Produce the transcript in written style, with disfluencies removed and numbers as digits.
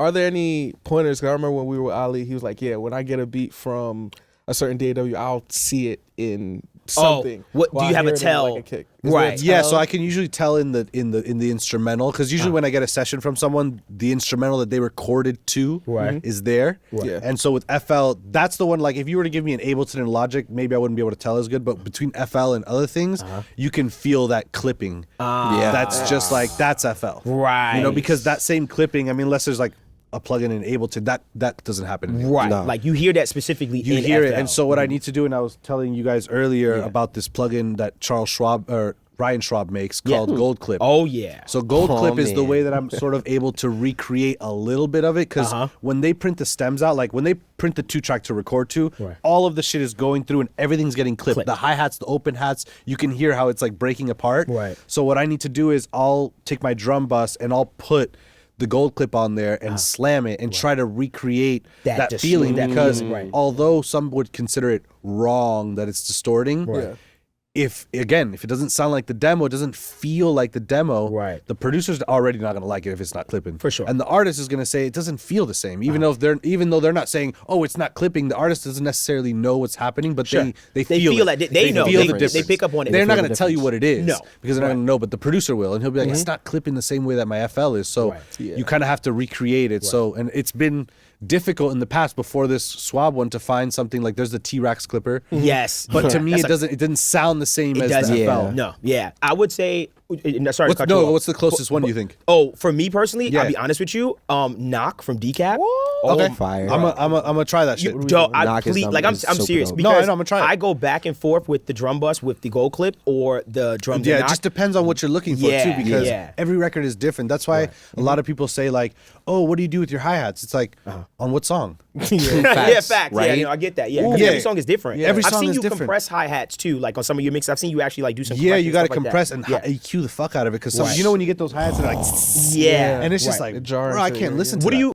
Are there any pointers? 'Cause I remember when we were with Ali, he was like, "Yeah, when I get a beat from a certain DAW, I'll see it in something." What do you have a tell? Like a kick. Right. Yeah, so I can usually tell in the instrumental, because usually when I get a session from someone, the instrumental that they recorded to is there. Yeah. And so with FL, that's the one. Like if you were to give me an Ableton and Logic, maybe I wouldn't be able to tell as good. But between FL and other things, you can feel that clipping. That's just like that's FL. Right. You know, because that same clipping. I mean, unless there's like a plugin in Ableton, that doesn't happen anymore. Right. No. Like you hear that specifically You in hear FL. it. And so what I need to do, and I was telling you guys earlier about this plugin that Ryan Schwab makes called Gold Clip. Oh yeah. So Gold Clip is the way that I'm sort of able to recreate a little bit of it, because when they print the stems out, like when they print the 2-track to record to, all of the shit is going through and everything's getting clipped. The hi-hats, the open hats, you can hear how it's like breaking apart. Right. So what I need to do is I'll take my drum bus and I'll put the Gold Clip on there and slam it and try to recreate that feeling, because although some would consider it wrong that it's distorting, if it doesn't sound like the demo, it doesn't feel like the demo, the producer's already not going to like it if it's not clipping. For sure. And the artist is going to say it doesn't feel the same. Even though they're not saying, oh, it's not clipping, the artist doesn't necessarily know what's happening, but they feel it. They know. Feel the difference. They pick up on it. They're not going to tell you what it is. No. Because they're not going to know, but the producer will. And he'll be like, it's not clipping the same way that my FL is. So you kind of have to recreate it. So, and it's been difficult in the past before this Swab one to find something like there's the T-Rex clipper. Yes. But to me, it didn't sound the same as the FL. No. Yeah. I would say, sorry to cut you off. What's the closest one you think? Oh, for me personally, I'll be honest with you, Knock from Decap. Okay. Fire. I'm gonna try that shit. I'm serious. Because no, I know, I'm gonna try it. I go back and forth with the drum bus with the Gold Clip or the drums. Yeah, it just depends on what you're looking for too, because every record is different. That's why a lot of people say like, "Oh, what do you do with your hi-hats?" It's like, on what song? Facts. Right? Yeah, I get that. Yeah, every song is different. Every song I've seen is you different. compress hi-hats too, like on some of your mixes. I've seen you actually like do some. Yeah, you got to stuff like compress that. and EQ the fuck out of it, because you know when you get those hi-hats, they're like, yeah, and it's just like, jarring bro, I to can't your listen to What that. do you?